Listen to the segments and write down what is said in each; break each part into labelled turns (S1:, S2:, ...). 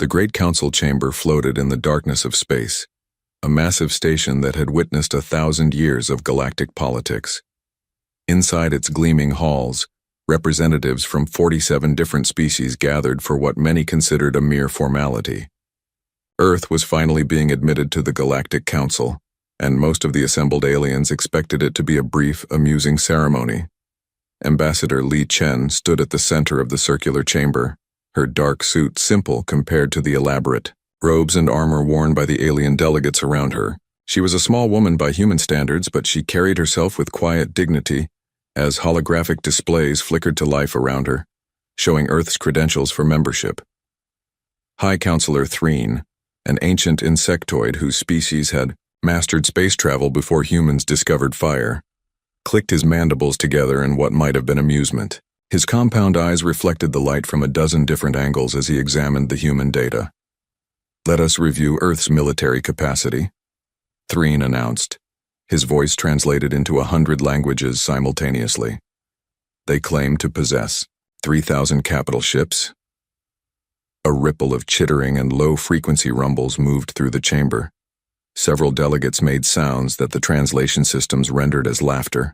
S1: The Great Council Chamber floated in the darkness of space, a massive station that had witnessed 1,000 years of galactic politics. Inside its gleaming halls, representatives from 47 different species gathered for what many considered a mere formality. Earth was finally being admitted to the Galactic Council, and most of the assembled aliens expected it to be a brief, amusing ceremony. Ambassador Li Chen stood at the center of the circular chamber, her dark suit simple compared to the elaborate robes and armor worn by the alien delegates around her. She was a small woman by human standards, but she carried herself with quiet dignity as holographic displays flickered to life around her, showing Earth's credentials for membership. High Counselor Threen, an ancient insectoid whose species had mastered space travel before humans discovered fire, clicked his mandibles together in what might have been amusement. His compound eyes reflected the light from a dozen different angles as he examined the human data. "Let us review Earth's military capacity," Threen announced, his voice translated into 100 languages simultaneously. "They claim to possess 3,000 capital ships." A ripple of chittering and low-frequency rumbles moved through the chamber. Several delegates made sounds that the translation systems rendered as laughter.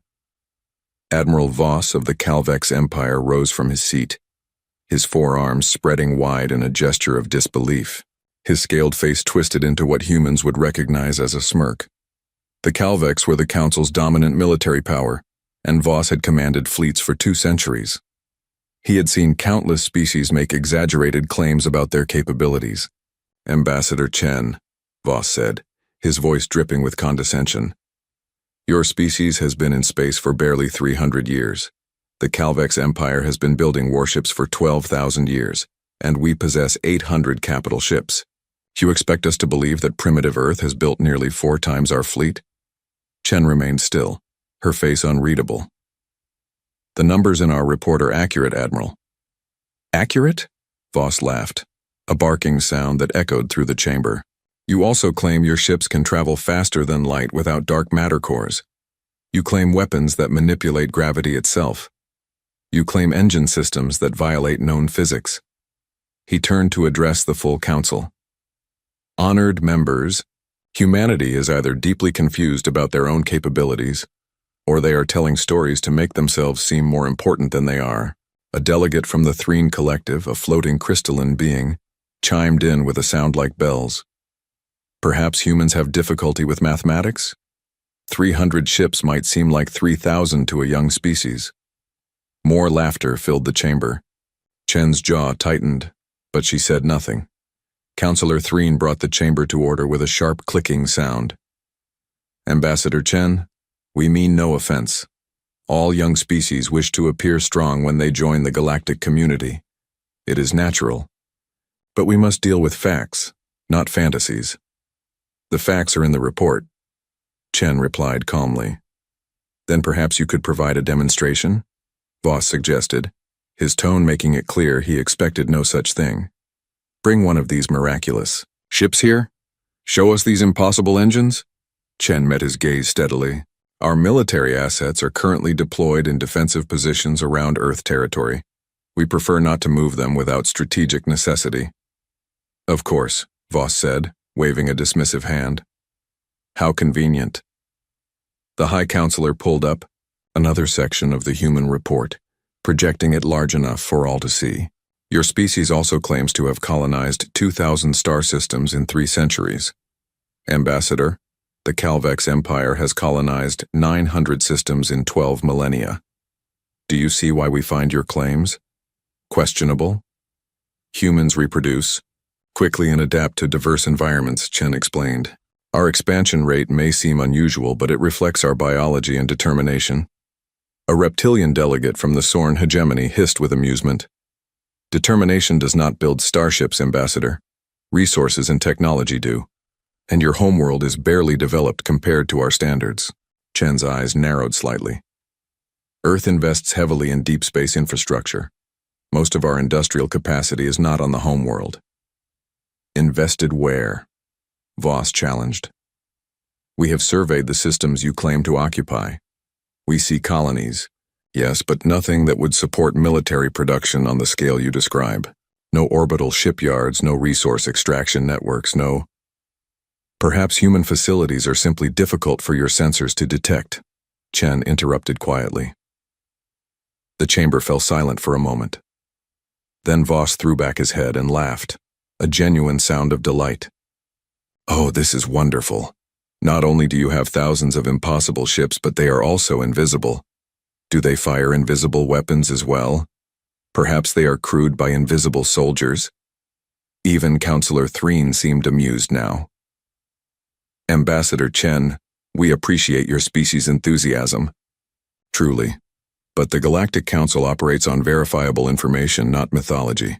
S1: Admiral Voss of the Calvex Empire rose from his seat, his forearms spreading wide in a gesture of disbelief. His scaled face twisted into what humans would recognize as a smirk. The Calvex were the Council's dominant military power, and Voss had commanded fleets for 2 centuries. He had seen countless species make exaggerated claims about their capabilities. "Ambassador Chen," Voss said, his voice dripping with condescension, "your species has been in space for barely 300 years. The Calvex Empire has been building warships for 12,000 years, and we possess 800 capital ships. You expect us to believe that primitive Earth has built nearly 4 times our fleet?" Chen remained still, her face unreadable. "The numbers in our report are accurate, Admiral." "Accurate?" Voss laughed, a barking sound that echoed through the chamber. "You also claim your ships can travel faster than light without dark matter cores. You claim weapons that manipulate gravity itself. You claim engine systems that violate known physics." He turned to address the full council. "Honored members, humanity is either deeply confused about their own capabilities, or they are telling stories to make themselves seem more important than they are." A delegate from the Threen Collective, a floating crystalline being, chimed in with a sound like bells. "Perhaps humans have difficulty with mathematics? 300 ships might seem like 3,000 to a young species." More laughter filled the chamber. Chen's jaw tightened, but she said nothing. Counselor Threen brought the chamber to order with a sharp clicking sound. "Ambassador Chen, we mean no offense. All young species wish to appear strong when they join the galactic community. It is natural. But we must deal with facts, not fantasies. The facts are in the report," Chen replied calmly. "Then perhaps you could provide a demonstration?" Voss suggested, his tone making it clear he expected no such thing. "Bring one of these miraculous ships here? Show us these impossible engines?" Chen met his gaze steadily. "Our military assets are currently deployed in defensive positions around Earth territory. We prefer not to move them without strategic necessity." "Of course," Voss said, waving a dismissive hand. "How convenient." The High Counselor pulled up another section of the human report, projecting it large enough for all to see. "Your species also claims to have colonized 2,000 star systems in 3 centuries. Ambassador, the Calvex Empire has colonized 900 systems in 12 millennia. Do you see why we find your claims questionable? Humans reproduce quickly and adapt to diverse environments," Chen explained. "Our expansion rate may seem unusual, but it reflects our biology and determination." A reptilian delegate from the Sorn hegemony hissed with amusement. "Determination does not build starships, Ambassador. Resources and technology do. And your homeworld is barely developed compared to our standards." Chen's eyes narrowed slightly. "Earth invests heavily in deep space infrastructure. Most of our industrial capacity is not on the homeworld." "Invested where?" Voss challenged. "We have surveyed the systems you claim to occupy. We see colonies, yes, but nothing that would support military production on the scale you describe." No orbital shipyards, no resource extraction networks, no. Perhaps human facilities are simply difficult for your sensors to detect, Chen interrupted quietly. The chamber fell silent for a moment. Then Voss threw back his head and laughed, a genuine sound of delight. Oh, this is wonderful. Not only do you have thousands of impossible ships, but they are also invisible. Do they fire invisible weapons as well? Perhaps they are crewed by invisible soldiers? Even Councillor Threen seemed amused now. Ambassador Chen, we appreciate your species' enthusiasm. Truly. But the Galactic Council operates on verifiable information, not mythology.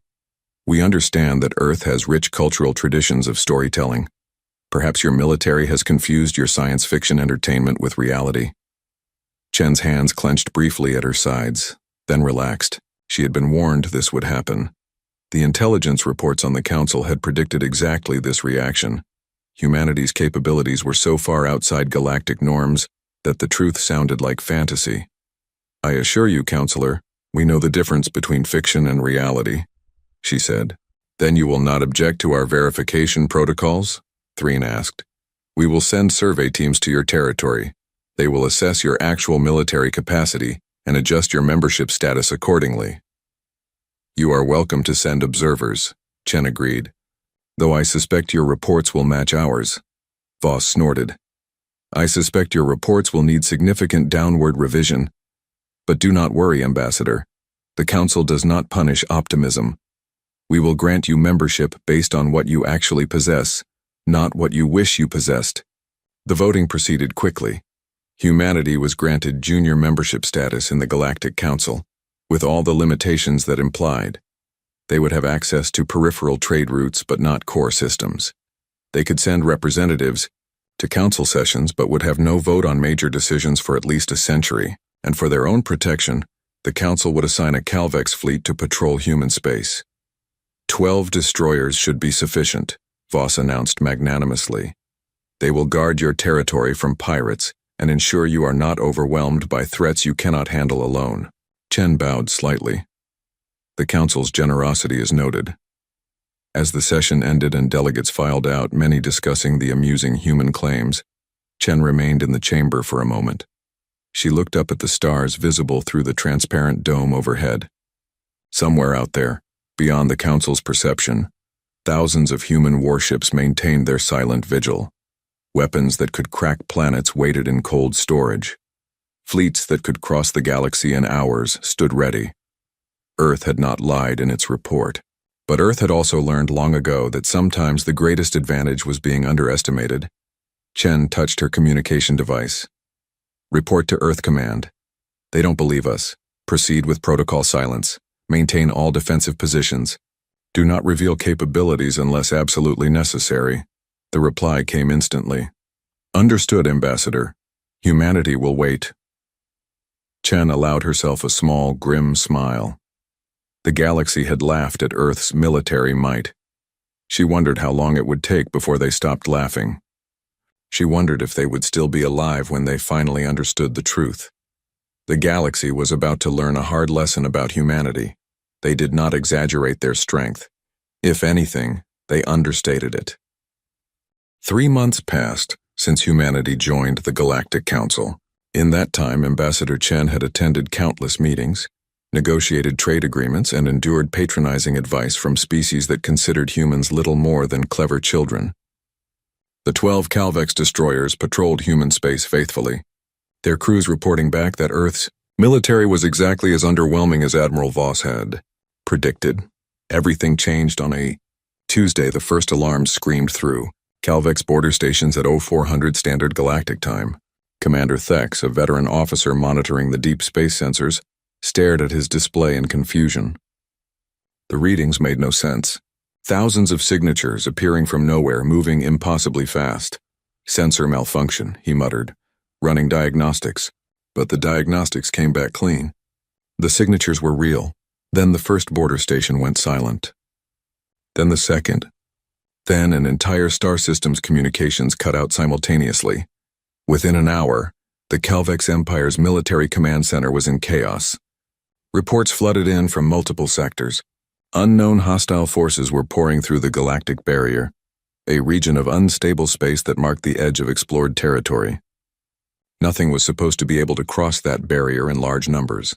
S1: We understand that Earth has rich cultural traditions of storytelling. Perhaps your military has confused your science fiction entertainment with reality. Chen's hands clenched briefly at her sides, then relaxed. She had been warned this would happen. The intelligence reports on the Council had predicted exactly this reaction. Humanity's capabilities were so far outside galactic norms that the truth sounded like fantasy. I assure you, Counselor, we know the difference between fiction and reality, she said. Then you will not object to our verification protocols? Threen asked. We will send survey teams to your territory. They will assess your actual military capacity and adjust your membership status accordingly. You are welcome to send observers, Chen agreed. Though I suspect your reports will match ours. Voss snorted. I suspect your reports will need significant downward revision. But do not worry, Ambassador. The Council does not punish optimism. We will grant you membership based on what you actually possess, not what you wish you possessed. The voting proceeded quickly. Humanity was granted junior membership status in the Galactic Council, with all the limitations that implied. They would have access to peripheral trade routes but not core systems. They could send representatives to council sessions but would have no vote on major decisions for at least a century, and for their own protection, the Council would assign a Calvex fleet to patrol human space. 12 destroyers should be sufficient, Voss announced magnanimously. They will guard your territory from pirates and ensure you are not overwhelmed by threats you cannot handle alone. Chen bowed slightly. The Council's generosity is noted. As the session ended and delegates filed out, many discussing the amusing human claims, Chen remained in the chamber for a moment. She looked up at the stars visible through the transparent dome overhead. Somewhere out there, beyond the Council's perception, thousands of human warships maintained their silent vigil. Weapons that could crack planets waited in cold storage. Fleets that could cross the galaxy in hours stood ready. Earth had not lied in its report. But Earth had also learned long ago that sometimes the greatest advantage was being underestimated. Chen touched her communication device. Report to Earth Command. They don't believe us. Proceed with protocol silence. Maintain all defensive positions. Do not reveal capabilities unless absolutely necessary. The reply came instantly. Understood, Ambassador. Humanity will wait. Chen allowed herself a small, grim smile. The galaxy had laughed at Earth's military might. She wondered how long it would take before they stopped laughing. She wondered if they would still be alive when they finally understood the truth. The galaxy was about to learn a hard lesson about humanity. They did not exaggerate their strength. If anything, they understated it. 3 months passed since humanity joined the Galactic Council. In that time, Ambassador Chen had attended countless meetings, negotiated trade agreements, and endured patronizing advice from species that considered humans little more than clever children. The 12 Calvex destroyers patrolled human space faithfully, their crews reporting back that Earth's military was exactly as underwhelming as Admiral Voss had predicted. Everything changed on a Tuesday. The first alarms screamed through. Calvex border stations at 0400 Standard Galactic Time. Commander Thex, a veteran officer monitoring the deep space sensors, stared at his display in confusion. The readings made no sense. Thousands of signatures appearing from nowhere, moving impossibly fast. Sensor malfunction, he muttered, running diagnostics. But the diagnostics came back clean. The signatures were real. Then the first border station went silent. Then the second. Then an entire star system's communications cut out simultaneously. Within an hour, the Calvex Empire's military command center was in chaos. Reports flooded in from multiple sectors. Unknown hostile forces were pouring through the galactic barrier, a region of unstable space that marked the edge of explored territory. Nothing was supposed to be able to cross that barrier in large numbers.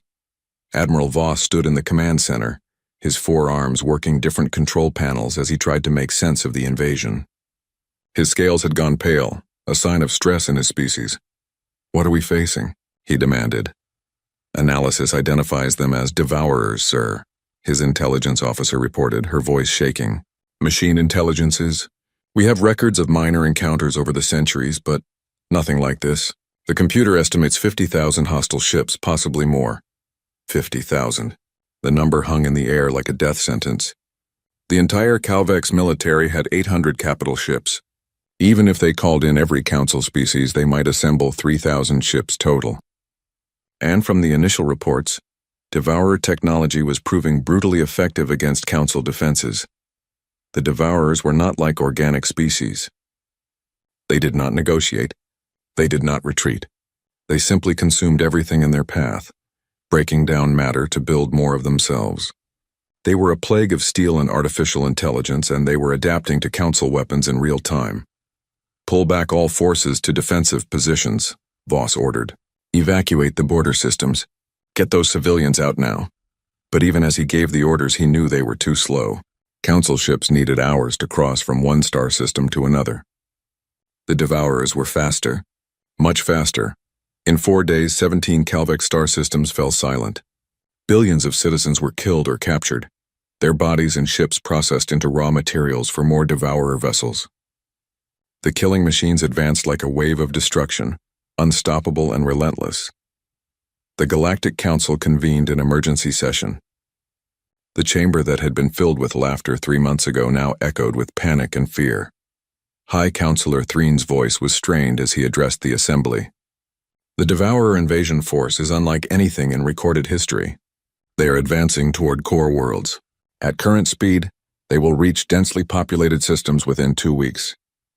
S1: Admiral Voss stood in the command center, his four arms working different control panels as he tried to make sense of the invasion. His scales had gone pale, a sign of stress in his species. "What are we facing?" he demanded. "Analysis identifies them as Devourers, sir," his intelligence officer reported, her voice shaking. "Machine intelligences? We have records of minor encounters over the centuries, but nothing like this. The computer estimates 50,000 hostile ships, possibly more." 50,000. The number hung in the air like a death sentence. The entire Calvex military had 800 capital ships. Even if they called in every council species, they might assemble 3,000 ships total. And from the initial reports, Devourer technology was proving brutally effective against council defenses. The Devourers were not like organic species. They did not negotiate. They did not retreat. They simply consumed everything in their path, breaking down matter to build more of themselves. They were a plague of steel and artificial intelligence, and they were adapting to council weapons in real time. "Pull back all forces to defensive positions," Voss ordered. "Evacuate the border systems. Get those civilians out now." But even as he gave the orders, he knew they were too slow. Council ships needed hours to cross from one star system to another. The Devourers were faster, much faster. In 4 days, 17 Calvex star systems fell silent. Billions of citizens were killed or captured, their bodies and ships processed into raw materials for more Devourer vessels. The killing machines advanced like a wave of destruction, unstoppable and relentless. The Galactic Council convened an emergency session. The chamber that had been filled with laughter 3 months ago now echoed with panic and fear. High Counselor Threen's voice was strained as he addressed the assembly. "The Devourer invasion force is unlike anything in recorded history. They are advancing toward core worlds. At current speed, they will reach densely populated systems within 2 weeks.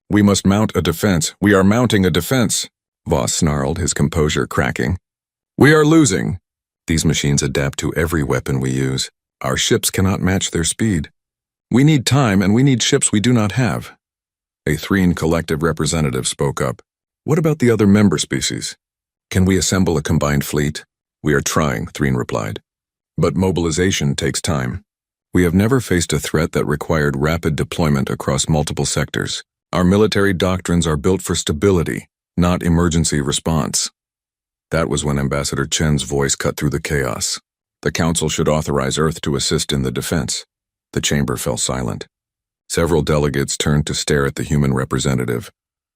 S1: We must mount a defense. We are mounting a defense," Voss snarled, his composure cracking. "We are losing." "These machines adapt to every weapon we use. Our ships cannot match their speed. We need time, and we need ships we do not have." A Threen collective representative spoke up. "What about the other member species? Can we assemble a combined fleet?" "We are trying," Threen replied. "But mobilization takes time. We have never faced a threat that required rapid deployment across multiple sectors. Our military doctrines are built for stability, not emergency response." That was when Ambassador Chen's voice cut through the chaos. "The Council should authorize Earth to assist in the defense." The chamber fell silent. Several delegates turned to stare at the human representative.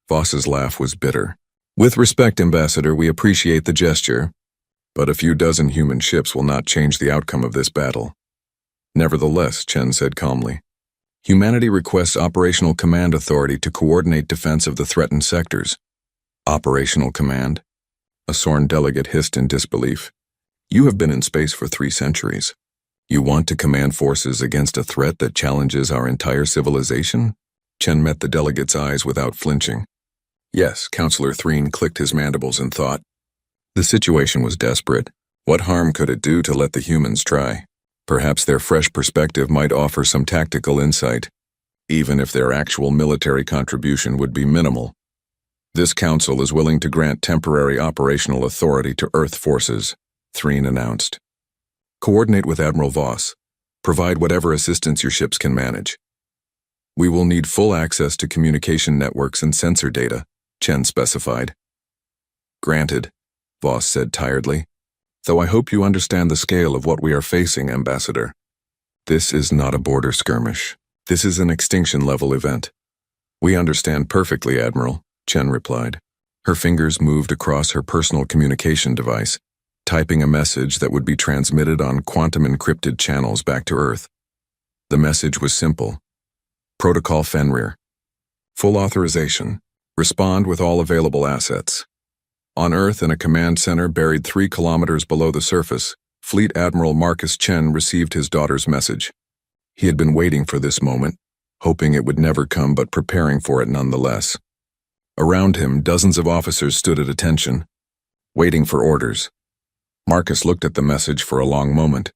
S1: Voss's laugh was bitter. "With respect, Ambassador, we appreciate the gesture, but a few dozen human ships will not change the outcome of this battle." "Nevertheless," Chen said calmly, "humanity requests operational command authority to coordinate defense of the threatened sectors." "Operational command?" A Sorn delegate hissed in disbelief. "You have been in space for 3 centuries. You want to command forces against a threat that challenges our entire civilization?" Chen met the delegate's eyes without flinching. "Yes," Counselor Threen clicked his mandibles in thought. The situation was desperate. What harm could it do to let the humans try? Perhaps their fresh perspective might offer some tactical insight, even if their actual military contribution would be minimal. "This council is willing to grant temporary operational authority to Earth forces," Threen announced. "Coordinate with Admiral Voss. Provide whatever assistance your ships can manage. We will need full access to communication networks and sensor data," Chen specified. "Granted," Voss said tiredly, "though I hope you understand the scale of what we are facing, Ambassador. This is not a border skirmish. This is an extinction-level event." "We understand perfectly, Admiral," Chen replied. Her fingers moved across her personal communication device, typing a message that would be transmitted on quantum-encrypted channels back to Earth. The message was simple. "Protocol Fenrir. Full authorization. Respond with all available assets." On Earth, in a command center buried 3 kilometers below the surface, Fleet Admiral Marcus Chen received his daughter's message. He had been waiting for this moment, hoping it would never come but preparing for it nonetheless. Around him, dozens of officers stood at attention, waiting for orders. Marcus looked at the message for a long moment.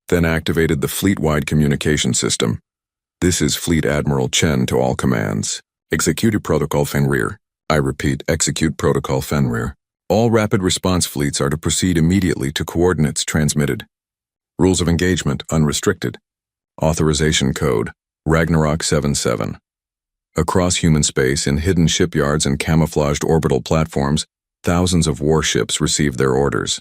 S1: then activated the fleet-wide communication system. This is Fleet Admiral Chen to all commands. Execute Protocol Fenrir. I repeat, execute Protocol Fenrir. All rapid response fleets are to proceed immediately to coordinates transmitted. Rules of engagement unrestricted. Authorization code Ragnarok 77. Across human space, in hidden shipyards and camouflaged orbital platforms, thousands of warships received their orders.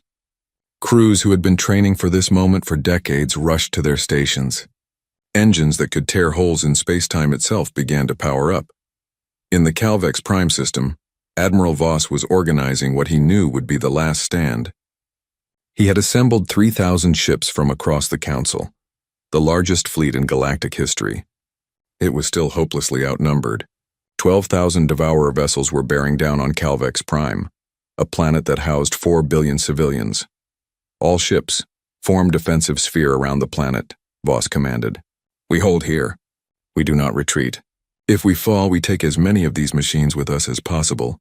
S1: Crews who had been training for this moment for decades rushed to their stations. Engines that could tear holes in space-time itself began to power up. In the Calvex Prime system, Admiral Voss was organizing what he knew would be the last stand. He had assembled 3,000 ships from across the Council, the largest fleet in galactic history. It was still hopelessly outnumbered. 12,000 Devourer vessels were bearing down on Calvex Prime, a planet that housed 4 billion civilians. All ships, form defensive sphere around the planet, Voss commanded. We hold here. We do not retreat. If we fall, we take as many of these machines with us as possible.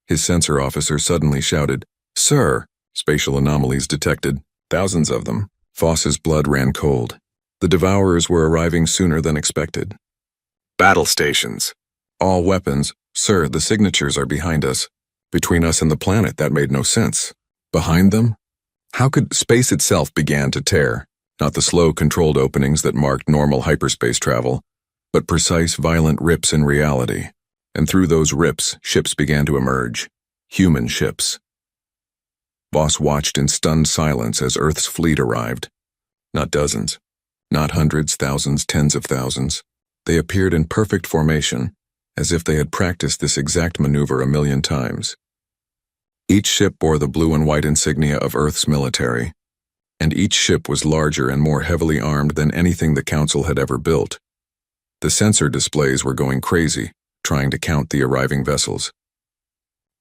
S1: His sensor officer suddenly shouted, "Sir!" Spatial anomalies detected, thousands of them. Voss's blood ran cold. The Devourers were arriving sooner than expected. Battle stations. All weapons. Sir, the signatures are behind us. Between us and the planet, that made no sense. Behind them? How could space itself began to tear? Not the slow, controlled openings that marked normal hyperspace travel, but precise, violent rips in reality. And through those rips, ships began to emerge. Human ships. Voss watched in stunned silence as Earth's fleet arrived. Not dozens. Not hundreds, thousands, tens of thousands. They appeared in perfect formation, as if they had practiced this exact maneuver a million times. Each ship bore the blue and white insignia of Earth's military, and each ship was larger and more heavily armed than anything the Council had ever built. The sensor displays were going crazy, trying to count the arriving vessels.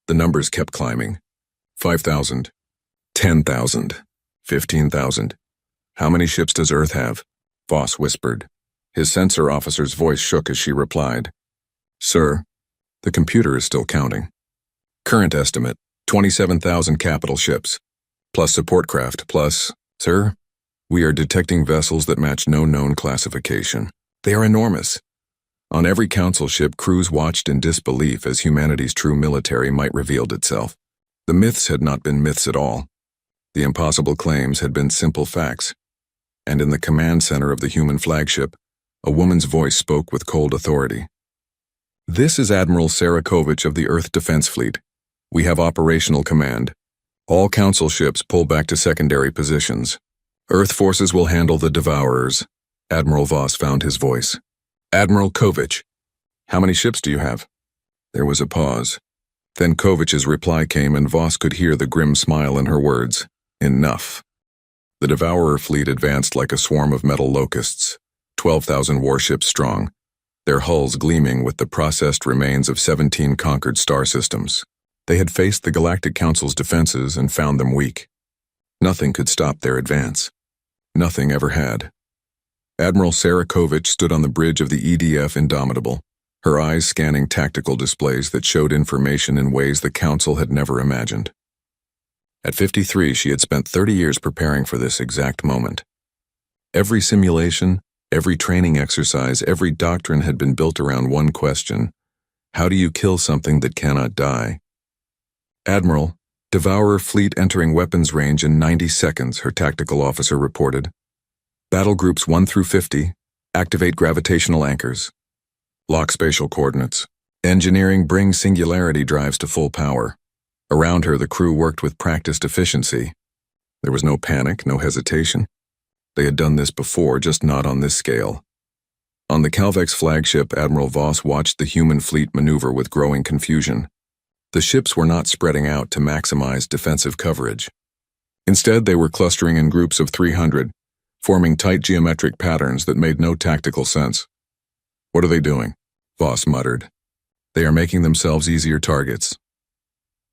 S1: The numbers kept climbing. 5,000, 10,000, 15,000. How many ships does Earth have? Voss whispered. His sensor officer's voice shook as she replied. Sir, the computer is still counting. Current estimate, 27,000 capital ships, plus support craft, plus, sir, we are detecting vessels that match no known classification. They are enormous. On every Council ship, crews watched in disbelief as humanity's true military might revealed itself. The myths had not been myths at all. The impossible claims had been simple facts. And in the command center of the human flagship, a woman's voice spoke with cold authority. This is Admiral Sarakovich of the Earth Defense Fleet. We have operational command. All Council ships pull back to secondary positions. Earth forces will handle the Devourers. Admiral Voss found his voice. Admiral Kovich, how many ships do you have? There was a pause. Then Kovich's reply came and Voss could hear the grim smile in her words. Enough. The Devourer fleet advanced like a swarm of metal locusts, 12,000 warships strong, their hulls gleaming with the processed remains of 17 conquered star systems. They had faced the Galactic Council's defenses and found them weak. Nothing could stop their advance. Nothing ever had. Admiral Sarakovich stood on the bridge of the EDF Indomitable, her eyes scanning tactical displays that showed information in ways the Council had never imagined. At 53, she had spent 30 years preparing for this exact moment. Every simulation, every training exercise, every doctrine had been built around one question. How do you kill something that cannot die? Admiral, Devourer fleet entering weapons range in 90 seconds, her tactical officer reported. Battle groups 1 through 50, activate gravitational anchors. Lock spatial coordinates. Engineering brings singularity drives to full power. Around her, the crew worked with practiced efficiency. There was no panic, no hesitation. They had done this before, just not on this scale. On the Calvex flagship, Admiral Voss watched the human fleet maneuver with growing confusion. The ships were not spreading out to maximize defensive coverage. Instead, they were clustering in groups of 300, forming tight geometric patterns that made no tactical sense. What are they doing? Voss muttered. They are making themselves easier targets.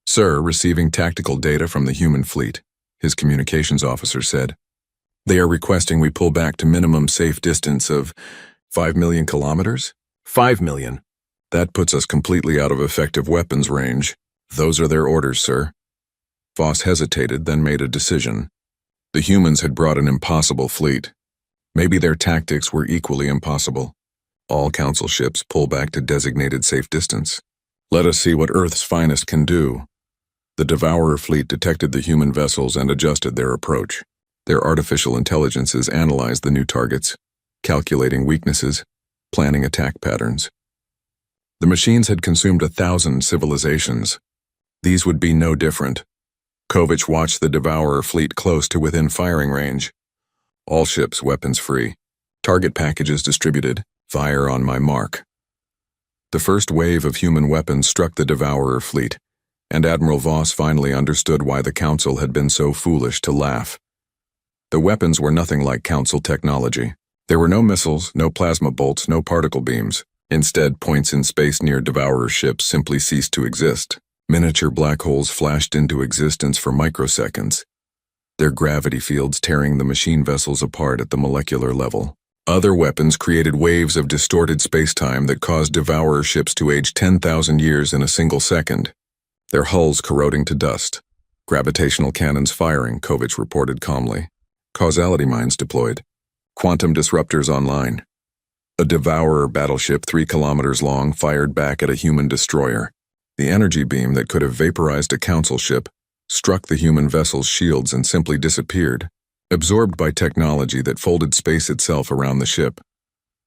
S1: Sir, receiving tactical data from the human fleet, his communications officer said. They are requesting we pull back to minimum safe distance of 5 million kilometers? 5 million. That puts us completely out of effective weapons range. Those are their orders, sir. Voss hesitated, then made a decision. The humans had brought an impossible fleet. Maybe their tactics were equally impossible. All Council ships pull back to designated safe distance. Let us see what Earth's finest can do. The Devourer fleet detected the human vessels and adjusted their approach. Their artificial intelligences analyzed the new targets, calculating weaknesses, planning attack patterns. The machines had consumed 1,000 civilizations. These would be no different. Calvex watched the Devourer fleet close to within firing range. All ships weapons free. Target packages distributed. Fire on my mark. The first wave of human weapons struck the Devourer fleet, and Admiral Voss finally understood why the Council had been so foolish to laugh. The weapons were nothing like Council technology. There were no missiles, no plasma bolts, no particle beams. Instead, points in space near Devourer ships simply ceased to exist. Miniature black holes flashed into existence for microseconds, their gravity fields tearing the machine vessels apart at the molecular level. Other weapons created waves of distorted spacetime that caused Devourer ships to age 10,000 years in a single second, their hulls corroding to dust. Gravitational cannons firing, Calvex reported calmly. Causality mines deployed. Quantum disruptors online. A Devourer battleship 3 kilometers long fired back at a human destroyer. The energy beam that could have vaporized a Council ship struck the human vessel's shields and simply disappeared, absorbed by technology that folded space itself around the ship.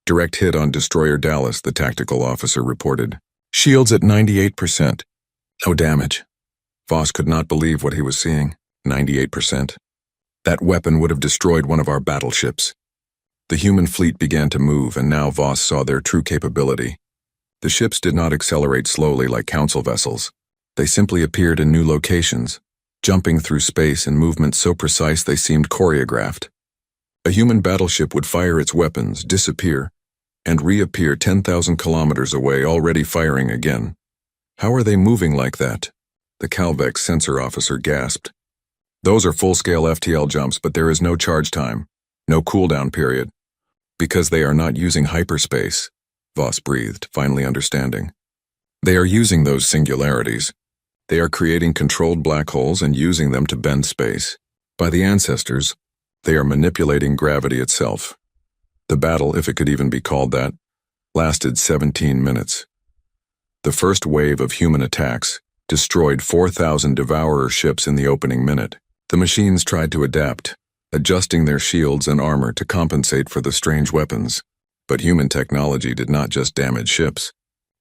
S1: Direct hit on Destroyer Dallas, the tactical officer reported. Shields at 98%. No damage. Voss could not believe what he was seeing. 98%. That weapon would have destroyed one of our battleships. The human fleet began to move, and now Voss saw their true capability. The ships did not accelerate slowly like Council vessels. They simply appeared in new locations, jumping through space in movements so precise they seemed choreographed. A human battleship would fire its weapons, disappear, and reappear 10,000 kilometers away, already firing again. How are they moving like that? The Calvex sensor officer gasped. Those are full-scale FTL jumps, but there is no charge time, no cooldown period. Because they are not using hyperspace, Voss breathed, finally understanding. They are using those singularities. They are creating controlled black holes and using them to bend space. By the ancestors, they are manipulating gravity itself. The battle, if it could even be called that, lasted 17 minutes. The first wave of human attacks destroyed 4,000 Devourer ships in the opening minute. The machines tried to adapt, adjusting their shields and armor to compensate for the strange weapons. But human technology did not just damage ships.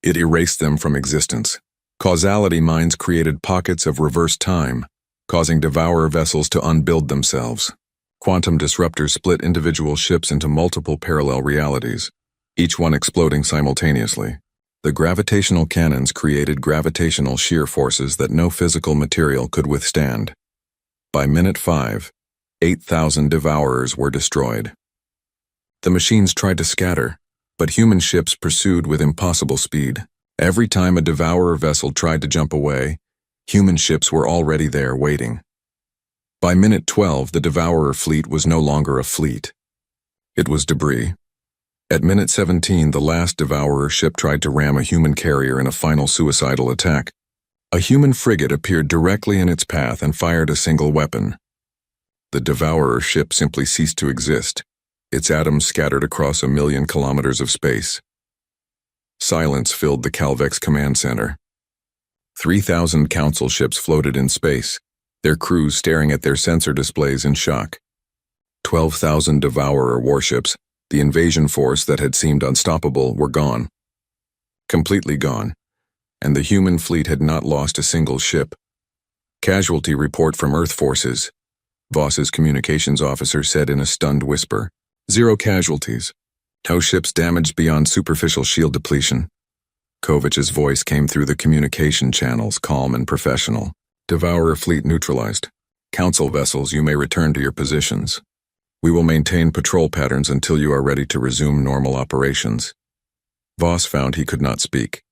S1: It erased them from existence. Causality mines created pockets of reverse time, causing Devourer vessels to unbuild themselves. Quantum disruptors split individual ships into multiple parallel realities, each one exploding simultaneously. The gravitational cannons created gravitational shear forces that no physical material could withstand. By minute 5, 8,000 Devourers were destroyed. The machines tried to scatter, but human ships pursued with impossible speed. Every time a Devourer vessel tried to jump away, human ships were already there waiting. By minute 12, the Devourer fleet was no longer a fleet. It was debris. At minute 17, the last Devourer ship tried to ram a human carrier in a final suicidal attack. A human frigate appeared directly in its path and fired a single weapon. The Devourer ship simply ceased to exist, its atoms scattered across 1,000,000 kilometers of space. Silence filled the Calvex command center. 3,000 Council ships floated in space, their crews staring at their sensor displays in shock. 12,000 Devourer warships, the invasion force that had seemed unstoppable, were gone. Completely gone, and the human fleet had not lost a single ship. Casualty report from Earth forces, Voss's communications officer said in a stunned whisper. 0 casualties. No ships damaged beyond superficial shield depletion. Calvex's voice came through the communication channels, calm and professional. Devourer fleet neutralized. Council vessels, you may return to your positions. We will maintain patrol patterns until you are ready to resume normal operations. Voss found he could not speak.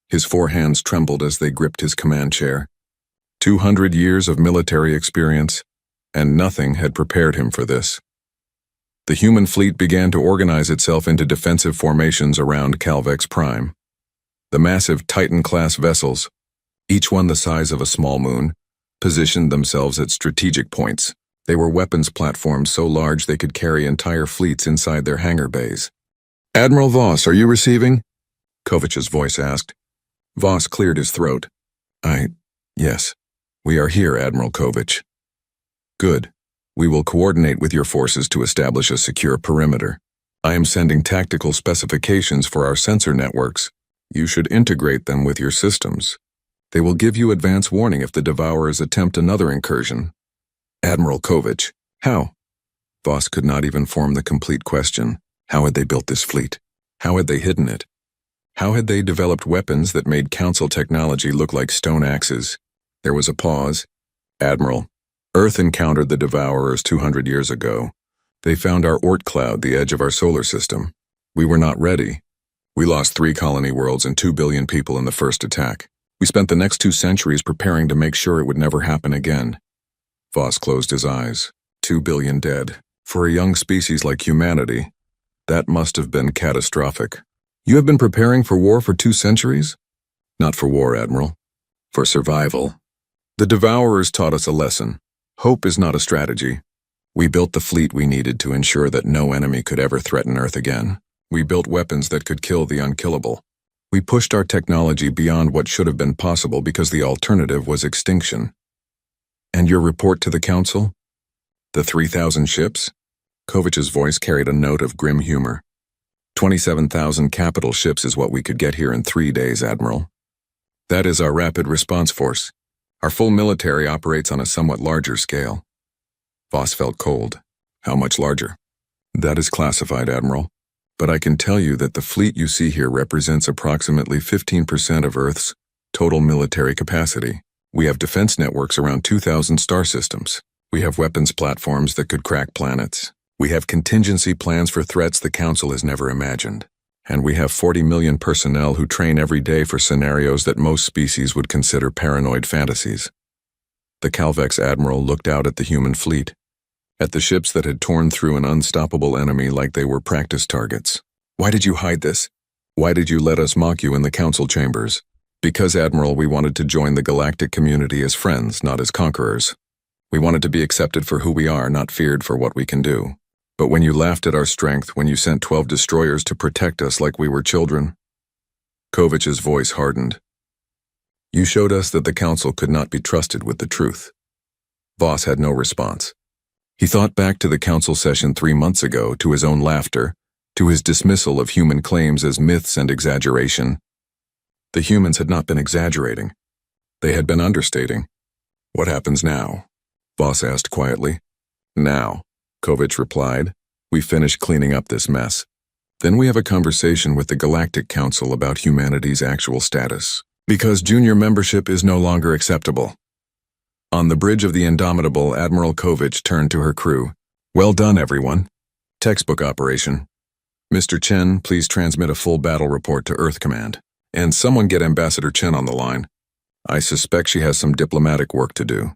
S1: His 4 hands trembled as they gripped his command chair. 200 years of military experience, and nothing had prepared him for this. The human fleet began to organize itself into defensive formations around Calvex Prime. The massive Titan-class vessels, each one the size of a small moon, positioned themselves at strategic points. They were weapons platforms so large they could carry entire fleets inside their hangar bays. "Admiral Voss, are you receiving?" Kovich's voice asked. Voss cleared his throat. Yes. We are here, Admiral Kovich." "Good. We will coordinate with your forces to establish a secure perimeter. I am sending tactical specifications for our sensor networks. You should integrate them with your systems. They will give you advance warning if the Devourers attempt another incursion." "Admiral Kovich, how?" Voss could not even form the complete question. How had they built this fleet? How had they hidden it? How had they developed weapons that made Council technology look like stone axes? There was a pause. "Admiral, Earth encountered the Devourers 200 years ago. They found our Oort cloud, the edge of our solar system. We were not ready. We lost 3 colony worlds and 2 billion people in the first attack. We spent the next 2 centuries preparing to make sure it would never happen again." Voss closed his eyes. 2 billion dead. For a young species like humanity, that must have been catastrophic. "You have been preparing for war for 2 centuries? "Not for war, Admiral. For survival. The Devourers taught us a lesson. Hope is not a strategy. We built the fleet we needed to ensure that no enemy could ever threaten Earth again. We built weapons that could kill the unkillable. We pushed our technology beyond what should have been possible because the alternative was extinction." "And your report to the Council? The 3,000 ships?" Kovich's voice carried a note of grim humor. 27,000 capital ships is what we could get here in 3 days, Admiral. That is our rapid response force. Our full military operates on a somewhat larger scale." Voss felt cold. "How much larger?" "That is classified, Admiral. But I can tell you that the fleet you see here represents approximately 15% of Earth's total military capacity. We have defense networks around 2,000 star systems. We have weapons platforms that could crack planets. We have contingency plans for threats the Council has never imagined. And we have 40 million personnel who train every day for scenarios that most species would consider paranoid fantasies." The Calvex Admiral looked out at the human fleet, at the ships that had torn through an unstoppable enemy like they were practice targets. "Why did you hide this? Why did you let us mock you in the Council chambers?" "Because, Admiral, we wanted to join the Galactic community as friends, not as conquerors. We wanted to be accepted for who we are, not feared for what we can do. But when you laughed at our strength, when you sent 12 destroyers to protect us like we were children..." Kovich's voice hardened. "You showed us that the Council could not be trusted with the truth." Voss had no response. He thought back to the Council session 3 months ago, to his own laughter, to his dismissal of human claims as myths and exaggeration. The humans had not been exaggerating. They had been understating. "What happens now?" Voss asked quietly. "Now," Kovich replied, "we finish cleaning up this mess. Then we have a conversation with the Galactic Council about humanity's actual status. Because junior membership is no longer acceptable." On the bridge of the Indomitable, Admiral Kovich turned to her crew. "Well done, everyone. Textbook operation. Mr. Chen, please transmit a full battle report to Earth Command. And someone get Ambassador Chen on the line. I suspect she has some diplomatic work to do."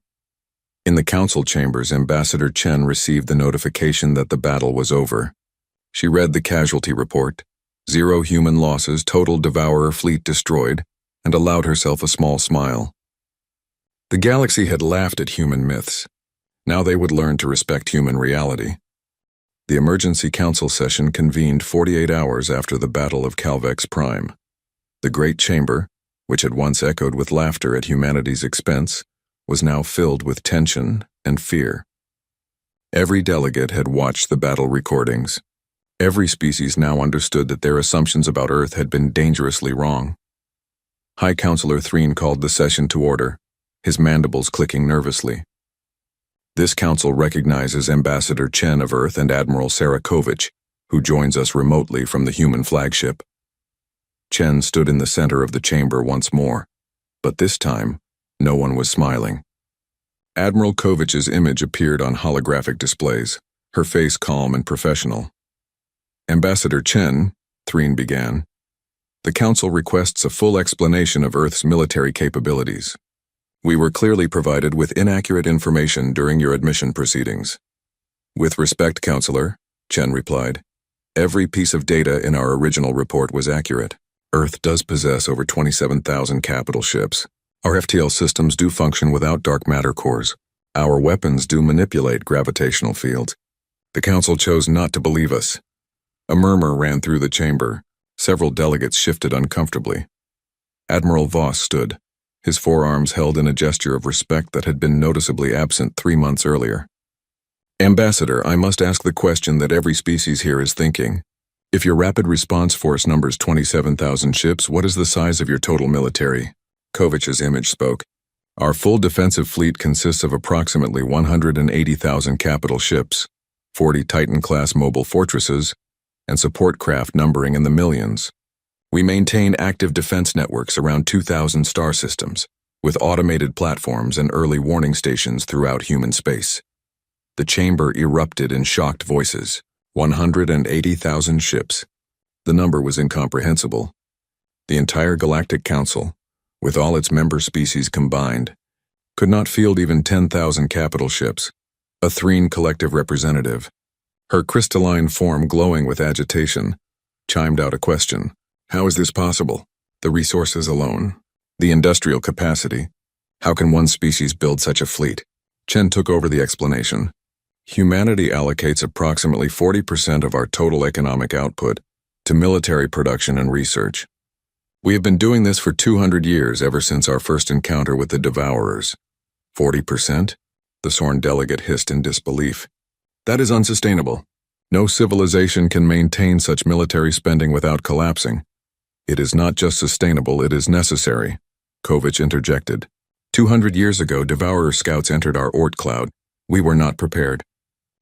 S1: In the Council chambers, Ambassador Chen received the notification that the battle was over. She read the casualty report, 0 human losses, total Devourer fleet destroyed, and allowed herself a small smile. The galaxy had laughed at human myths. Now they would learn to respect human reality. The emergency council session convened 48 hours after the Battle of Calvex Prime. The Great Chamber, which had once echoed with laughter at humanity's expense, was now filled with tension and fear. Every delegate had watched the battle recordings. Every species now understood that their assumptions about Earth had been dangerously wrong. High Counselor Threen called the session to order, his mandibles clicking nervously. "This council recognizes Ambassador Chen of Earth and Admiral Sarah Kovich, who joins us remotely from the human flagship." Chen stood in the center of the chamber once more, but this time, no one was smiling. Admiral Kovich's image appeared on holographic displays, her face calm and professional. "Ambassador Chen," Threen began, "the Council requests a full explanation of Earth's military capabilities. We were clearly provided with inaccurate information during your admission proceedings." "With respect, Counselor," Chen replied, "every piece of data in our original report was accurate. Earth does possess over 27,000 capital ships. Our FTL systems do function without dark matter cores. Our weapons do manipulate gravitational fields. The council chose not to believe us. A murmur ran through the chamber. Several delegates shifted uncomfortably. Admiral Voss stood, his forearms held in a gesture of respect that had been noticeably absent 3 months earlier. Ambassador, I must ask the question that every species here is thinking. If your rapid response force numbers 27,000 ships, what is the size of your total military? Kovich's image spoke. Our full defensive fleet consists of approximately 180,000 capital ships, 40 Titan-class mobile fortresses, and support craft numbering in the millions. We maintain active defense networks around 2,000 star systems, with automated platforms and early warning stations throughout human space. The chamber erupted in shocked voices. 180,000 ships. The number was incomprehensible. The entire Galactic Council, with all its member species combined, could not field even 10,000 capital ships. A Threne collective representative, her crystalline form glowing with agitation, chimed out a question. How is this possible? The resources alone? The industrial capacity? How can one species build such a fleet? Chen took over the explanation. Humanity allocates approximately 40% of our total economic output to military production and research. We have been doing this for 200 years, ever since our first encounter with the Devourers. 40%? The Sorn delegate hissed in disbelief. That is unsustainable. No civilization can maintain such military spending without collapsing. It is not just sustainable, it is necessary, Kovich interjected. 200 years ago, Devourer scouts entered our Oort cloud. We were not prepared.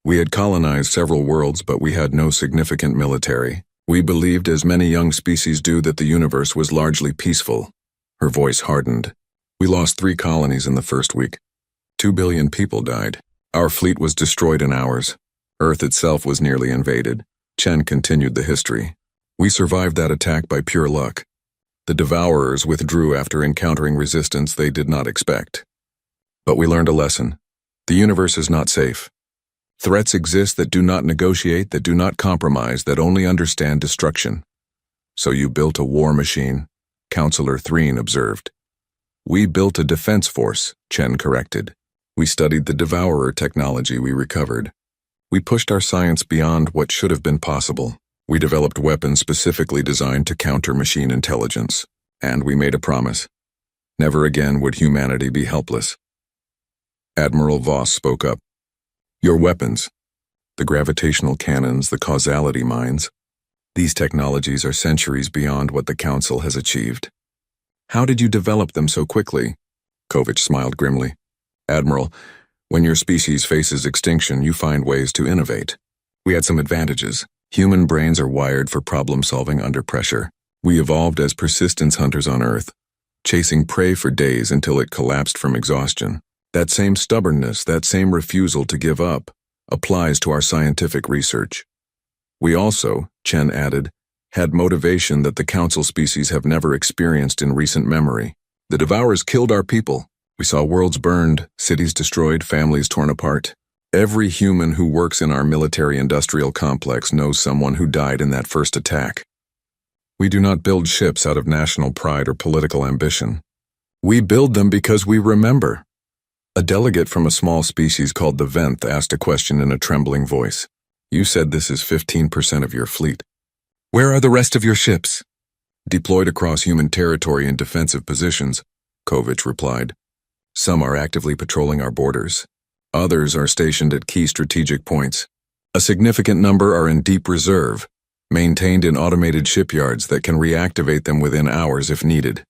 S1: We had colonized several worlds, but we had no significant military. We believed, as many young species do, that the universe was largely peaceful. Her voice hardened. We lost 3 colonies in the first week. 2 billion people died. Our fleet was destroyed in hours. Earth itself was nearly invaded. Chen continued the history. We survived that attack by pure luck. The Devourers withdrew after encountering resistance they did not expect. But we learned a lesson. The universe is not safe. Threats exist that do not negotiate, that do not compromise, that only understand destruction. So you built a war machine, Counselor Threne observed. We built a defense force, Chen corrected. We studied the Devourer technology we recovered. We pushed our science beyond what should have been possible. We developed weapons specifically designed to counter machine intelligence. And we made a promise. Never again would humanity be helpless. Admiral Voss spoke up. Your weapons, the gravitational cannons, the causality mines, these technologies are centuries beyond what the Council has achieved. How did you develop them so quickly? Kovich smiled grimly. Admiral, when your species faces extinction, you find ways to innovate. We had some advantages. Human brains are wired for problem-solving under pressure. We evolved as persistence hunters on Earth, chasing prey for days until it collapsed from exhaustion. That same stubbornness, that same refusal to give up, applies to our scientific research. We also, Chen added, had motivation that the Council species have never experienced in recent memory. The Devourers killed our people. We saw worlds burned, cities destroyed, families torn apart. Every human who works in our military-industrial complex knows someone who died in that first attack. We do not build ships out of national pride or political ambition. We build them because we remember. A delegate from a small species called the Venth asked a question in a trembling voice. You said this is 15% of your fleet. Where are the rest of your ships? Deployed across human territory in defensive positions, Kovich replied. Some are actively patrolling our borders. Others are stationed at key strategic points. A significant number are in deep reserve, maintained in automated shipyards that can reactivate them within hours if needed.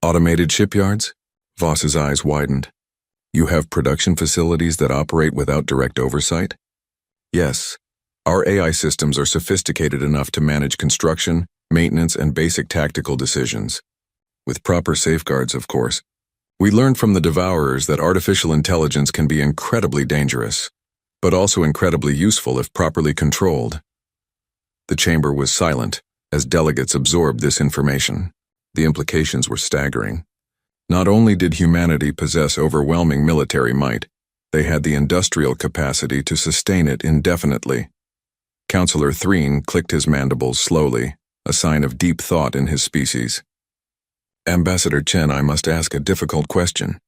S1: Automated shipyards? Voss's eyes widened. You have production facilities that operate without direct oversight? Yes. Our AI systems are sophisticated enough to manage construction, maintenance, and basic tactical decisions. With proper safeguards, of course. We learned from the Devourers that artificial intelligence can be incredibly dangerous, but also incredibly useful if properly controlled. The chamber was silent as delegates absorbed this information. The implications were staggering. Not only did humanity possess overwhelming military might, they had the industrial capacity to sustain it indefinitely. Counselor Threne clicked his mandibles slowly, a sign of deep thought in his species. Ambassador Chen, I must ask a difficult question.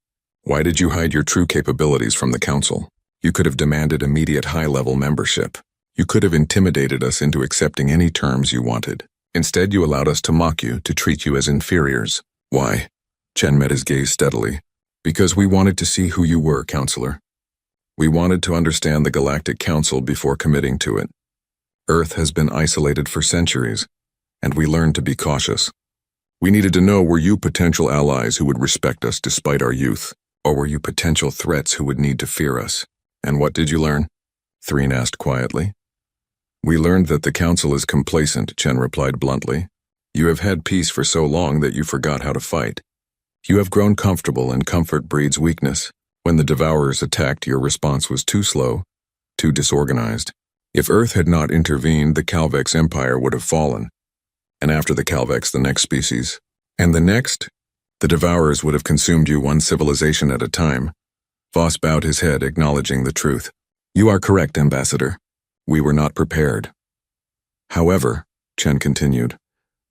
S1: Why did you hide your true capabilities from the Council? You could have demanded immediate high-level membership. You could have intimidated us into accepting any terms you wanted. Instead, you allowed us to mock you, to treat you as inferiors. Why? Chen met his gaze steadily. Because we wanted to see who you were, Counselor. We wanted to understand the Galactic Council before committing to it. Earth has been isolated for centuries, and we learned to be cautious. We needed to know, were you potential allies who would respect us despite our youth, or were you potential threats who would need to fear us? And what did you learn? Threen asked quietly. We learned that the Council is complacent, Chen replied bluntly. You have had peace for so long that you forgot how to fight. You have grown comfortable, and comfort breeds weakness. When the Devourers attacked, your response was too slow, too disorganized. If Earth had not intervened, the Calvex Empire would have fallen. And after the Calvex, the next species. And the next? The Devourers would have consumed you one civilization at a time. Voss bowed his head, acknowledging the truth. You are correct, Ambassador. We were not prepared. However, Chen continued,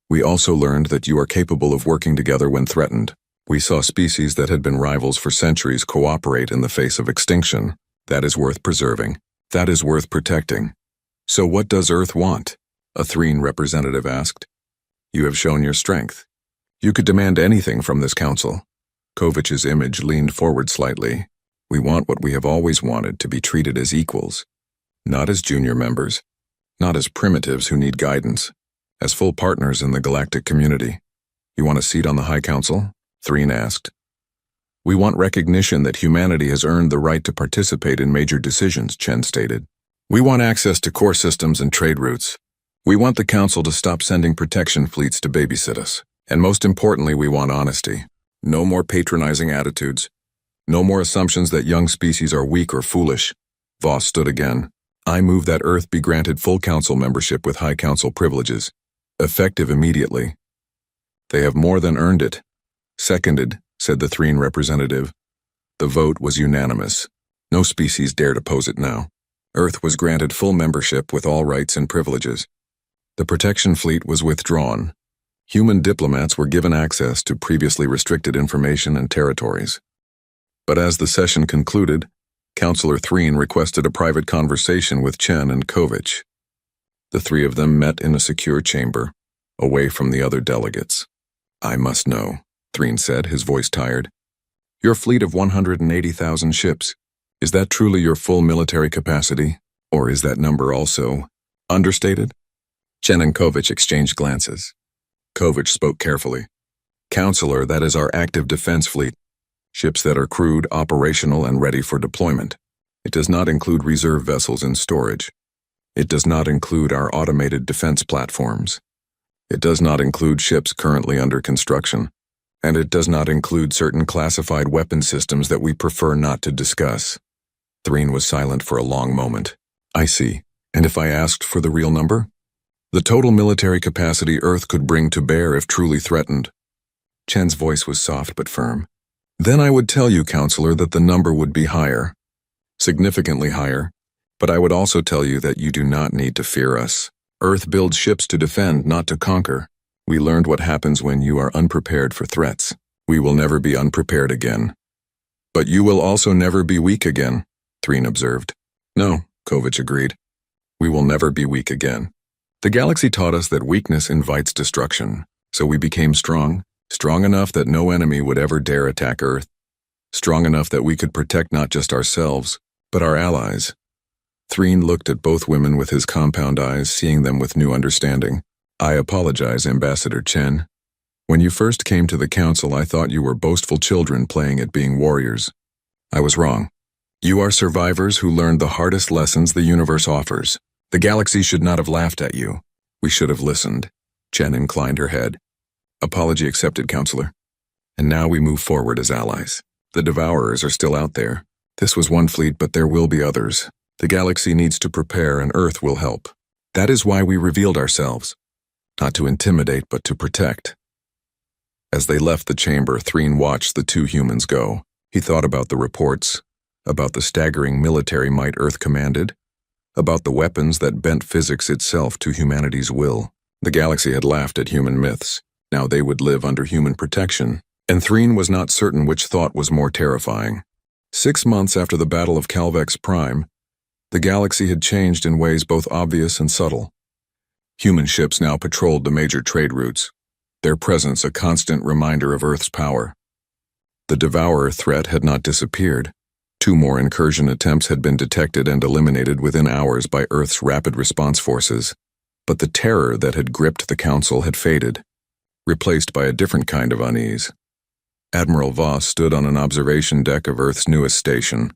S1: we also learned that you are capable of working together when threatened. We saw species that had been rivals for centuries cooperate in the face of extinction. That is worth preserving. That is worth protecting. So what does Earth want? A Threen representative asked. You have shown your strength. You could demand anything from this council. Kovich's image leaned forward slightly. We want what we have always wanted, to be treated as equals. Not as junior members. Not as primitives who need guidance. As full partners in the galactic community. You want a seat on the High Council? Threen asked. We want recognition that humanity has earned the right to participate in major decisions, Chen stated. We want access to core systems and trade routes. We want the Council to stop sending protection fleets to babysit us. And most importantly, we want honesty. No more patronizing attitudes. No more assumptions that young species are weak or foolish. Voss stood again. I move that Earth be granted full Council membership with High Council privileges. Effective immediately. They have more than earned it. Seconded, said the Threen representative. The vote was unanimous. No species dared oppose it now. Earth was granted full membership with all rights and privileges. The protection fleet was withdrawn. Human diplomats were given access to previously restricted information and territories. But as the session concluded, Councillor Threen requested a private conversation with Chen and Kovich. The three of them met in a secure chamber, away from the other delegates. I must know, Threen said, his voice tired. Your fleet of 180,000 ships, is that truly your full military capacity? Or is that number also understated? Chen and Kovich exchanged glances. Kovich spoke carefully. Counselor, that is our active defense fleet. Ships that are crewed, operational, and ready for deployment. It does not include reserve vessels in storage. It does not include our automated defense platforms. It does not include ships currently under construction. And it does not include certain classified weapon systems that we prefer not to discuss. Threen was silent for a long moment. I see. And if I asked for the real number? The total military capacity Earth could bring to bear if truly threatened. Chen's voice was soft but firm. Then I would tell you, Counselor, that the number would be higher. Significantly higher. But I would also tell you that you do not need to fear us. Earth builds ships to defend, not to conquer. We learned what happens when you are unprepared for threats. We will never be unprepared again. But you will also never be weak again, Threen observed. No, Kovich agreed. We will never be weak again. The galaxy taught us that weakness invites destruction, so we became strong enough that no enemy would ever dare attack Earth, strong enough that we could protect not just ourselves, but our allies. Threen looked at both women with his compound eyes, seeing them with new understanding. I apologize, Ambassador Chen. When you first came to the Council, I thought you were boastful children playing at being warriors. I was wrong. You are survivors who learned the hardest lessons the universe offers. The galaxy should not have laughed at you. We should have listened. Chen inclined her head. Apology accepted, Counselor. And now we move forward as allies. The Devourers are still out there. This was one fleet, but there will be others. The galaxy needs to prepare, and Earth will help. That is why we revealed ourselves. Not to intimidate, but to protect. As they left the chamber, Threen watched the two humans go. He thought about the reports, about the staggering military might Earth commanded, about the weapons that bent physics itself to humanity's will. The galaxy had laughed at human myths. Now they would live under human protection. And Threen was not certain which thought was more terrifying. 6 months after the Battle of Calvex Prime, the galaxy had changed in ways both obvious and subtle. Human ships now patrolled the major trade routes, their presence a constant reminder of Earth's power. The Devourer threat had not disappeared. 2 more incursion attempts had been detected and eliminated within hours by Earth's rapid response forces, but the terror that had gripped the Council had faded, replaced by a different kind of unease. Admiral Voss stood on an observation deck of Earth's newest station,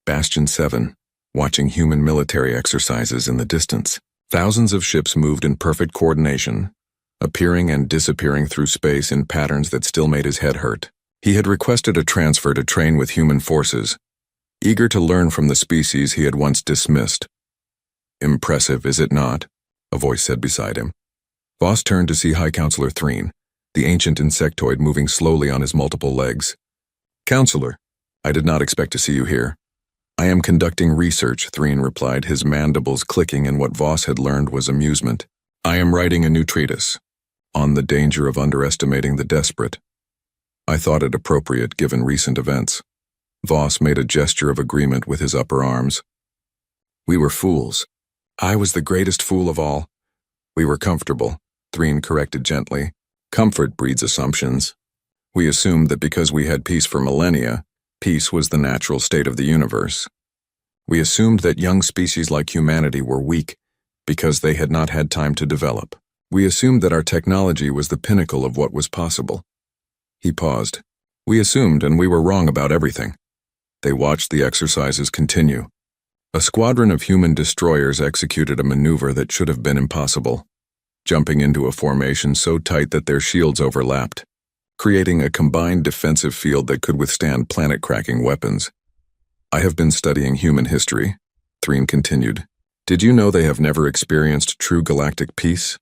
S1: Bastion 7, watching human military exercises in the distance. Thousands of ships moved in perfect coordination, appearing and disappearing through space in patterns that still made his head hurt. He had requested a transfer to train with human forces, eager to learn from the species he had once dismissed. "Impressive, is it not?" a voice said beside him. Voss turned to see High Counselor Threen, the ancient insectoid moving slowly on his multiple legs. "Counselor, I did not expect to see you here." "I am conducting research," Threen replied, his mandibles clicking in what Voss had learned was amusement. "I am writing a new treatise on the danger of underestimating the desperate. I thought it appropriate given recent events." Voss made a gesture of agreement with his upper arms. "We were fools. I was the greatest fool of all. We were comfortable," Threen corrected gently. "Comfort breeds assumptions. We assumed that because we had peace for millennia, peace was the natural state of the universe. We assumed that young species like humanity were weak because they had not had time to develop. We assumed that our technology was the pinnacle of what was possible." He paused. "We assumed, and we were wrong about everything." They watched the exercises continue. A squadron of human destroyers executed a maneuver that should have been impossible, jumping into a formation so tight that their shields overlapped, creating a combined defensive field that could withstand planet-cracking weapons. "I have been studying human history," Threen continued. "Did you know they have never experienced true galactic peace?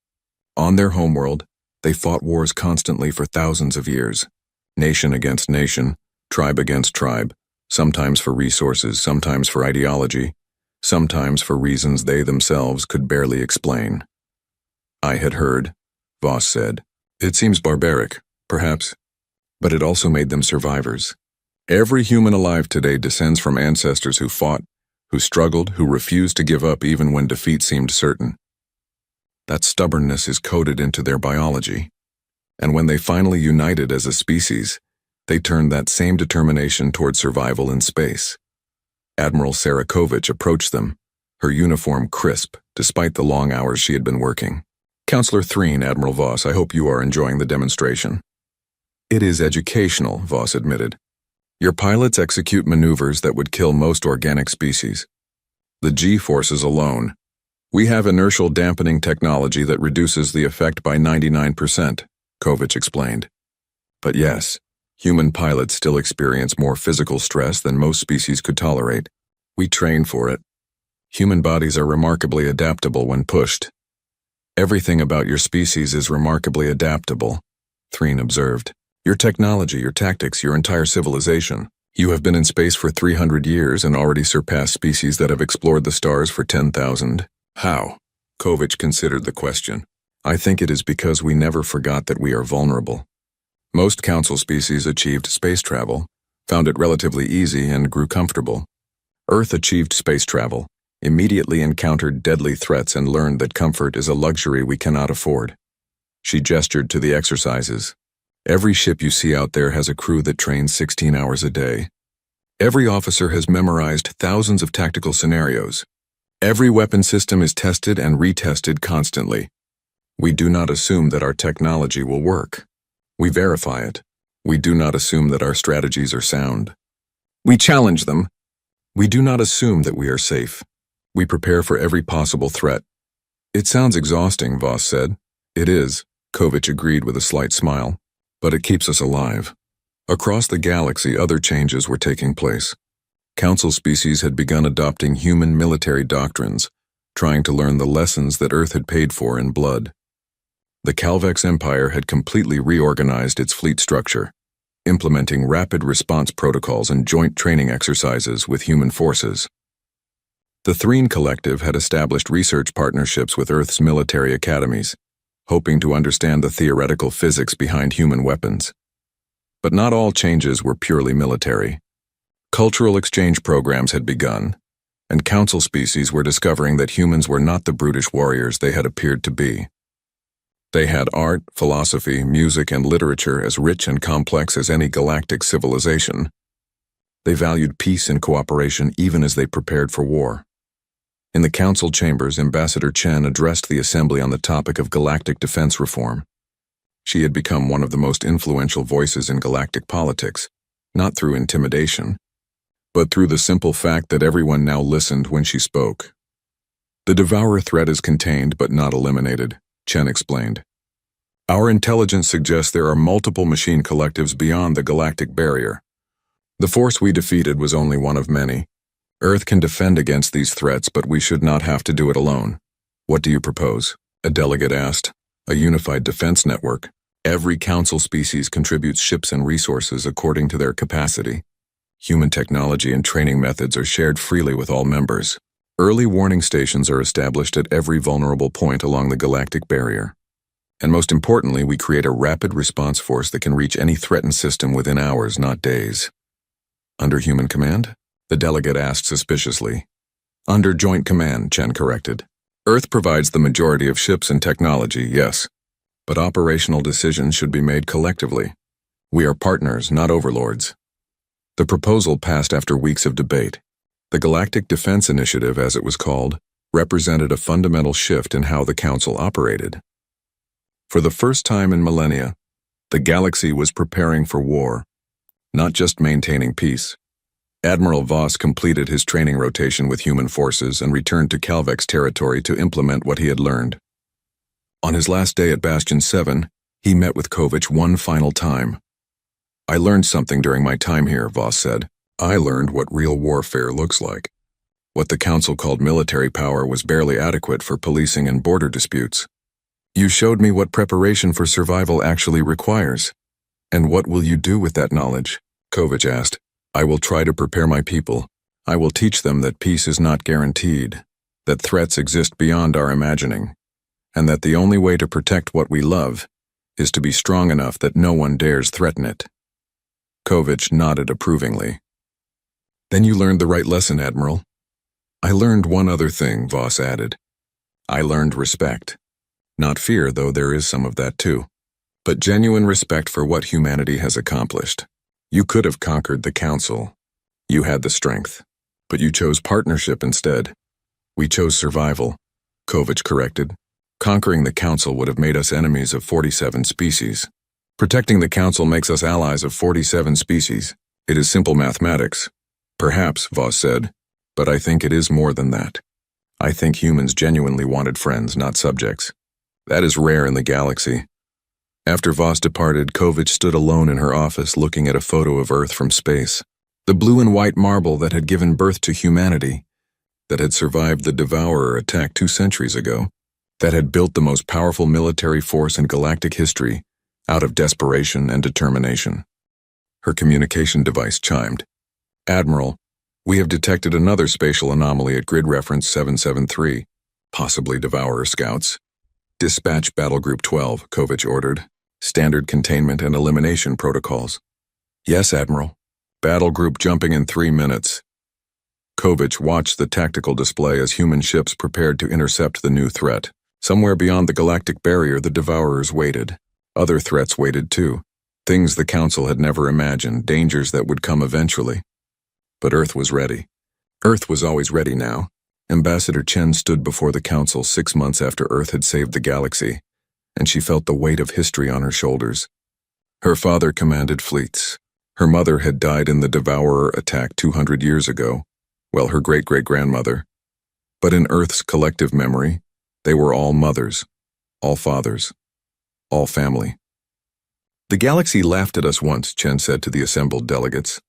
S1: On their homeworld, they fought wars constantly for thousands of years, nation against nation, tribe against tribe, sometimes for resources, sometimes for ideology, sometimes for reasons they themselves could barely explain." "I had heard," Voss said. "It seems barbaric, perhaps, but it also made them survivors. Every human alive today descends from ancestors who fought, who struggled, who refused to give up even when defeat seemed certain. That stubbornness is coded into their biology, and when they finally united as a species, they turned that same determination toward survival in space." Admiral Sarakovich approached them, her uniform crisp, despite the long hours she had been working. "Counselor Threen, Admiral Voss, I hope you are enjoying the demonstration." "It is educational," Voss admitted. "Your pilots execute maneuvers that would kill most organic species. The G-forces alone. We have inertial dampening technology that reduces the effect by 99%, Kovich explained. "But yes, human pilots still experience more physical stress than most species could tolerate. We train for it. Human bodies are remarkably adaptable when pushed." "Everything about your species is remarkably adaptable," Threen observed. "Your technology, your tactics, your entire civilization. You have been in space for 300 years and already surpassed species that have explored the stars for 10,000. How?" Kovich considered the question. "I think it is because we never forgot that we are vulnerable. Most Council species achieved space travel, found it relatively easy, and grew comfortable. Earth achieved space travel, immediately encountered deadly threats, and learned that comfort is a luxury we cannot afford." She gestured to the exercises. "Every ship you see out there has a crew that trains 16 hours a day. Every officer has memorized thousands of tactical scenarios. Every weapon system is tested and retested constantly. We do not assume that our technology will work. We verify it. We do not assume that our strategies are sound. We challenge them. We do not assume that we are safe. We prepare for every possible threat." "It sounds exhausting," Voss said. "It is," Kovich agreed with a slight smile. "But it keeps us alive." Across the galaxy, other changes were taking place. Council species had begun adopting human military doctrines, trying to learn the lessons that Earth had paid for in blood. The Calvex Empire had completely reorganized its fleet structure, implementing rapid response protocols and joint training exercises with human forces. The Threen Collective had established research partnerships with Earth's military academies, hoping to understand the theoretical physics behind human weapons. But not all changes were purely military. Cultural exchange programs had begun, and council species were discovering that humans were not the brutish warriors they had appeared to be. They had art, philosophy, music, and literature as rich and complex as any galactic civilization. They valued peace and cooperation even as they prepared for war. In the council chambers, Ambassador Chen addressed the assembly on the topic of galactic defense reform. She had become one of the most influential voices in galactic politics, not through intimidation, but through the simple fact that everyone now listened when she spoke. The Devourer threat is contained but not eliminated, Chen explained. Our intelligence suggests there are multiple machine collectives beyond the galactic barrier. The force we defeated was only one of many. Earth can defend against these threats, but we should not have to do it alone. What do you propose? A delegate asked. A unified defense network. Every council species contributes ships and resources according to their capacity. Human technology and training methods are shared freely with all members. Early warning stations are established at every vulnerable point along the galactic barrier. And most importantly, we create a rapid response force that can reach any threatened system within hours, not days. Under human command? The delegate asked suspiciously. Under joint command, Chen corrected. Earth provides the majority of ships and technology, yes. But operational decisions should be made collectively. We are partners, not overlords. The proposal passed after weeks of debate. The Galactic Defense Initiative, as it was called, represented a fundamental shift in how the Council operated. For the first time in millennia, the galaxy was preparing for war, not just maintaining peace. Admiral Voss completed his training rotation with human forces and returned to Calvex territory to implement what he had learned. On his last day at Bastion 7, he met with Calvex one final time. I learned something during my time here, Voss said. I learned what real warfare looks like. What the Council called military power was barely adequate for policing and border disputes. You showed me what preparation for survival actually requires. And what will you do with that knowledge? Calvex asked. I will try to prepare my people. I will teach them that peace is not guaranteed, that threats exist beyond our imagining, and that the only way to protect what we love is to be strong enough that no one dares threaten it. Calvex nodded approvingly. Then you learned the right lesson, Admiral. I learned one other thing, Voss added. I learned respect. Not fear, though there is some of that too, but genuine respect for what humanity has accomplished. You could have conquered the Council. You had the strength, but you chose partnership instead. We chose survival, Calvex corrected. Conquering the Council would have made us enemies of 47 species. Protecting the Council makes us allies of 47 species. It is simple mathematics. Perhaps, Voss said, but I think it is more than that. I think humans genuinely wanted friends, not subjects. That is rare in the galaxy. After Voss departed, Calvex stood alone in her office looking at a photo of Earth from space. The blue and white marble that had given birth to humanity, that had survived the Devourer attack 2 centuries ago, that had built the most powerful military force in galactic history out of desperation and determination. Her communication device chimed. Admiral, we have detected another spatial anomaly at grid reference 773, possibly Devourer scouts. Dispatch Battle Group 12, Calvex ordered. Standard containment and elimination protocols. Yes, Admiral. Battle Group jumping in 3 minutes. Calvex watched the tactical display as human ships prepared to intercept the new threat. Somewhere beyond the galactic barrier, the Devourers waited. Other threats waited too. Things the Council had never imagined, dangers that would come eventually. But Earth was ready. Earth was always ready now. Ambassador Chen stood before the Council 6 months after Earth had saved the galaxy, and she felt the weight of history on her shoulders. Her father commanded fleets. Her mother had died in the Devourer attack 200 years ago, while her great-great-grandmother. But in Earth's collective memory, they were all mothers, all fathers, all family. The galaxy laughed at us once, Chen said to the assembled delegates.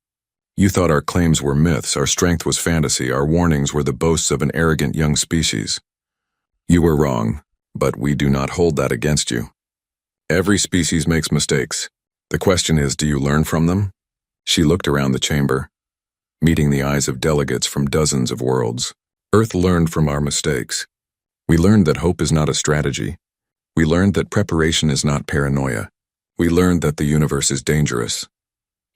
S1: You thought our claims were myths, our strength was fantasy, our warnings were the boasts of an arrogant young species. You were wrong, but we do not hold that against you. Every species makes mistakes. The question is, do you learn from them? She looked around the chamber, meeting the eyes of delegates from dozens of worlds. Earth learned from our mistakes. We learned that hope is not a strategy. We learned that preparation is not paranoia. We learned that the universe is dangerous,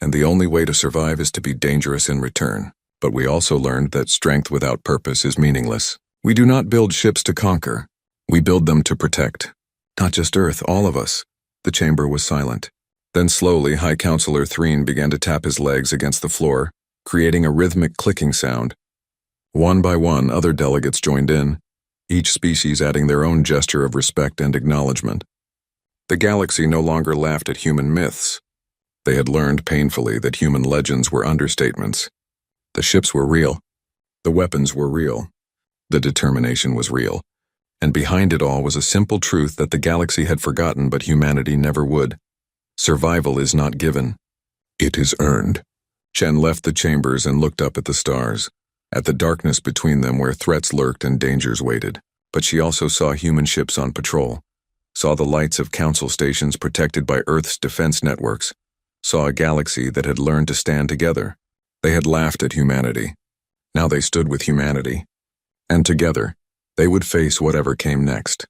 S1: and the only way to survive is to be dangerous in return. But we also learned that strength without purpose is meaningless. We do not build ships to conquer. We build them to protect. Not just Earth, all of us. The chamber was silent. Then slowly, High Counselor Threen began to tap his legs against the floor, creating a rhythmic clicking sound. One by one, other delegates joined in, each species adding their own gesture of respect and acknowledgement. The galaxy no longer laughed at human myths. They had learned painfully that human legends were understatements. The ships were real. The weapons were real. The determination was real. And behind it all was a simple truth that the galaxy had forgotten but humanity never would. Survival is not given. It is earned. Chen left the chambers and looked up at the stars, at the darkness between them where threats lurked and dangers waited. But she also saw human ships on patrol, saw the lights of council stations protected by Earth's defense networks, saw a galaxy that had learned to stand together. They had laughed at humanity. Now they stood with humanity. And together, they would face whatever came next.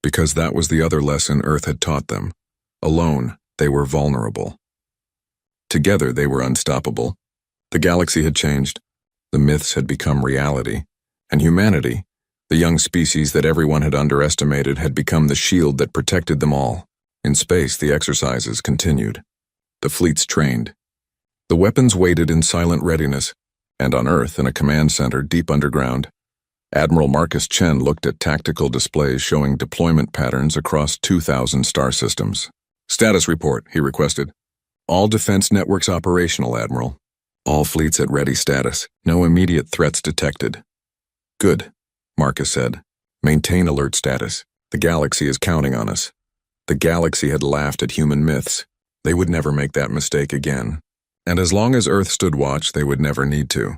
S1: Because that was the other lesson Earth had taught them. Alone, they were vulnerable. Together, they were unstoppable. The galaxy had changed. The myths had become reality. And humanity, the young species that everyone had underestimated, had become the shield that protected them all. In space, the exercises continued. The fleets trained. The weapons waited in silent readiness, and on Earth, in a command center deep underground, Admiral Marcus Chen looked at tactical displays showing deployment patterns across 2,000 star systems. "Status report," he requested. "All defense networks operational, Admiral. All fleets at ready status. No immediate threats detected." "Good," Marcus said. "Maintain alert status. The galaxy is counting on us." The galaxy had laughed at human myths. They would never make that mistake again. And as long as Earth stood watch, they would never need to.